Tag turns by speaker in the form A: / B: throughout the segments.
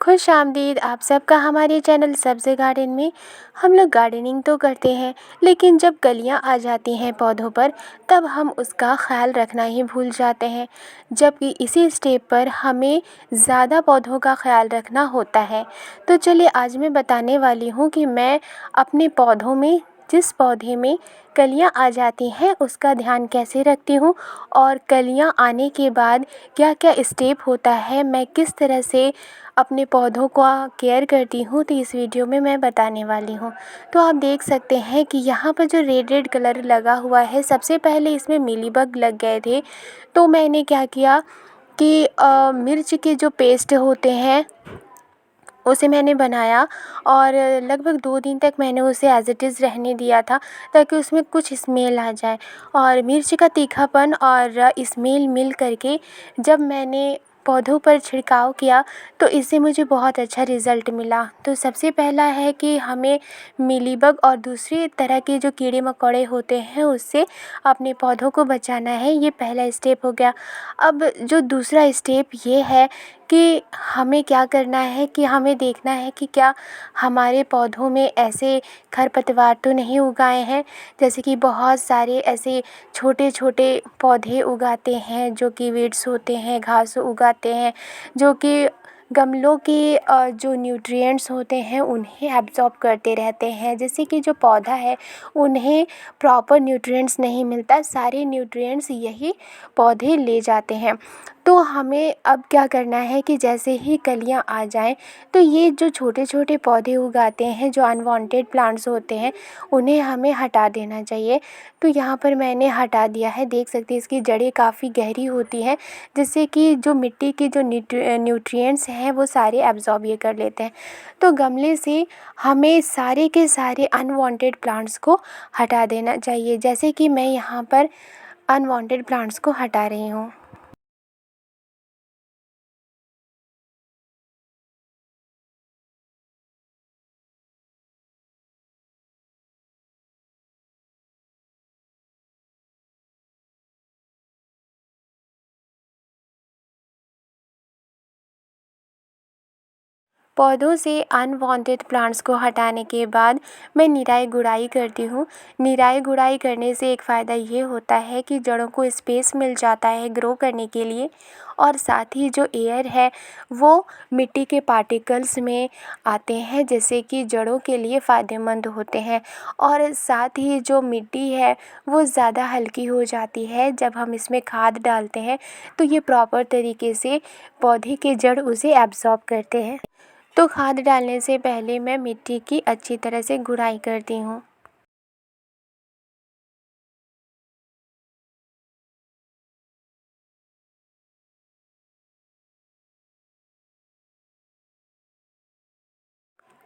A: खुश आमदीद आप सबका हमारे चैनल सब्ज़ गार्डन में। हम लोग गार्डनिंग तो करते हैं, लेकिन जब कलियां आ जाती हैं पौधों पर तब हम उसका ख्याल रखना ही भूल जाते हैं, जबकि इसी स्टेप पर हमें ज़्यादा पौधों का ख्याल रखना होता है। तो चलिए आज मैं बताने वाली हूँ कि मैं अपने पौधों में जिस पौधे में कलियां आ जाती हैं उसका ध्यान कैसे रखती हूँ, और कलियां आने के बाद क्या क्या स्टेप होता है, मैं किस तरह से अपने पौधों का केयर करती हूँ, तो इस वीडियो में मैं बताने वाली हूँ। तो आप देख सकते हैं कि यहाँ पर जो रेड रेड कलर लगा हुआ है, सबसे पहले इसमें मिलीबग लग गए थे। तो मैंने क्या किया कि मिर्च के जो पेस्ट होते हैं उसे मैंने बनाया, और लगभग 2 दिन तक मैंने उसे एज़ इट इज़ रहने दिया था, ताकि उसमें कुछ स्मेल आ जाए। और मिर्च का तीखापन और स्मेल मिल करके जब मैंने पौधों पर छिड़काव किया तो इससे मुझे बहुत अच्छा रिज़ल्ट मिला। तो सबसे पहला है कि हमें मिलीबग और दूसरी तरह के जो कीड़े मकोड़े होते हैं उससे अपने पौधों को बचाना है, ये पहला स्टेप हो गया। अब जो दूसरा स्टेप ये है कि हमें क्या करना है कि हमें देखना है कि क्या हमारे पौधों में ऐसे खरपतवार तो नहीं उगाए हैं, जैसे कि बहुत सारे ऐसे छोटे छोटे पौधे उगाते हैं जो कि वीड्स होते हैं, घास उगाते हैं, जो कि गमलों के जो न्यूट्रिएंट्स होते हैं उन्हें एब्जॉर्ब करते रहते हैं। जैसे कि जो पौधा है उन्हें प्रॉपर न्यूट्रिएंट्स नहीं मिलता, सारे न्यूट्रिएंट्स यही पौधे ले जाते हैं। तो हमें अब क्या करना है कि जैसे ही कलियां आ जाएं तो ये जो छोटे छोटे पौधे उगाते हैं, जो अनवांटेड प्लांट्स होते हैं, उन्हें हमें हटा देना चाहिए। तो यहाँ पर मैंने हटा दिया है, देख सकते हैं इसकी जड़ें काफ़ी गहरी होती हैं, जिससे कि जो मिट्टी के जो न्यूट्रिएंट्स हैं वो सारे एब्जॉर्ब ये कर लेते हैं। तो गमले से हमें सारे के सारे अनवांटेड प्लांट्स को हटा देना चाहिए, जैसे कि मैं यहाँ पर अनवांटेड प्लांट्स को हटा रही हूँ। पौधों से अनवांटेड प्लांट्स को हटाने के बाद मैं निराई गुड़ाई करती हूँ। निराई गुड़ाई करने से एक फ़ायदा ये होता है कि जड़ों को स्पेस मिल जाता है ग्रो करने के लिए, और साथ ही जो एयर है वो मिट्टी के पार्टिकल्स में आते हैं, जैसे कि जड़ों के लिए फ़ायदेमंद होते हैं। और साथ ही जो मिट्टी है वो ज़्यादा हल्की हो जाती है जब हम इसमें खाद डालते हैं, तो ये प्रॉपर तरीके से पौधे के जड़ उसे एब्जॉर्ब करते हैं। तो खाद डालने से पहले मैं मिट्टी की अच्छी तरह से गुड़ाई करती हूँ।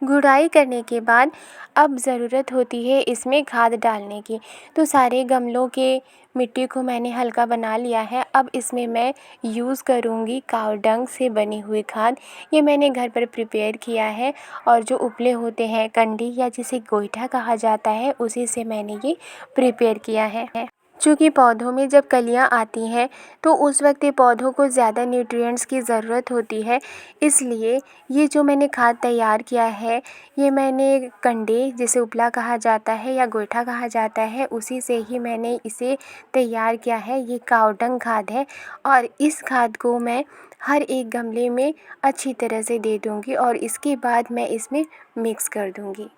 A: गुड़ाई करने के बाद अब ज़रूरत होती है इसमें खाद डालने की। तो सारे गमलों के मिट्टी को मैंने हल्का बना लिया है। अब इसमें मैं यूज़ करूँगी काऊ डंग से बनी हुई खाद। ये मैंने घर पर प्रिपेयर किया है, और जो उपले होते हैं कंडी या जिसे गोईठा कहा जाता है, उसी से मैंने ये प्रिपेयर किया है। चूँकि पौधों में जब कलियाँ आती हैं तो उस वक्त ये पौधों को ज़्यादा न्यूट्रिएंट्स की ज़रूरत होती है, इसलिए ये जो मैंने खाद तैयार किया है ये मैंने कंडे, जिसे उपला कहा जाता है या गोईठा कहा जाता है, उसी से ही मैंने इसे तैयार किया है। ये काऊ डंग खाद है, और इस खाद को मैं हर एक गमले में अच्छी तरह से दे दूँगी, और इसके बाद मैं इसमें मिक्स कर दूँगी।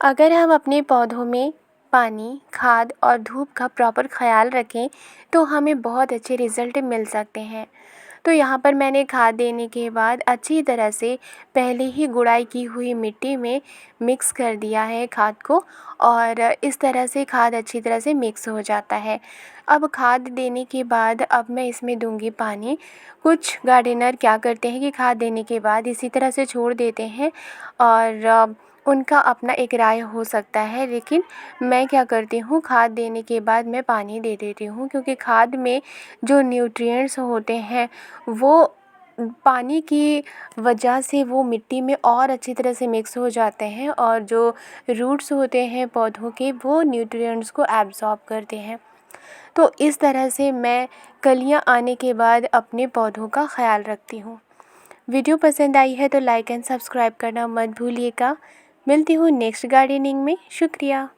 A: अगर हम अपने पौधों में पानी, खाद और धूप का प्रॉपर ख़याल रखें तो हमें बहुत अच्छे रिज़ल्ट मिल सकते हैं। तो यहाँ पर मैंने खाद देने के बाद अच्छी तरह से पहले ही गुड़ाई की हुई मिट्टी में मिक्स कर दिया है खाद को, और इस तरह से खाद अच्छी तरह से मिक्स हो जाता है। अब खाद देने के बाद अब मैं इसमें दूंगी पानी। कुछ गार्डनर क्या करते हैं कि खाद देने के बाद इसी तरह से छोड़ देते हैं, और उनका अपना एक राय हो सकता है, लेकिन मैं क्या करती हूँ खाद देने के बाद मैं पानी दे देती हूँ, क्योंकि खाद में जो न्यूट्रिएंट्स होते हैं वो पानी की वजह से वो मिट्टी में और अच्छी तरह से मिक्स हो जाते हैं, और जो रूट्स होते हैं पौधों के वो न्यूट्रिएंट्स को एब्जॉर्ब करते हैं। तो इस तरह से मैं कलियाँ आने के बाद अपने पौधों का ख्याल रखती हूँ। वीडियो पसंद आई है तो लाइक एंड सब्सक्राइब करना मत भूलिएगा। मिलती हूँ नेक्स्ट गार्डनिंग में। शुक्रिया।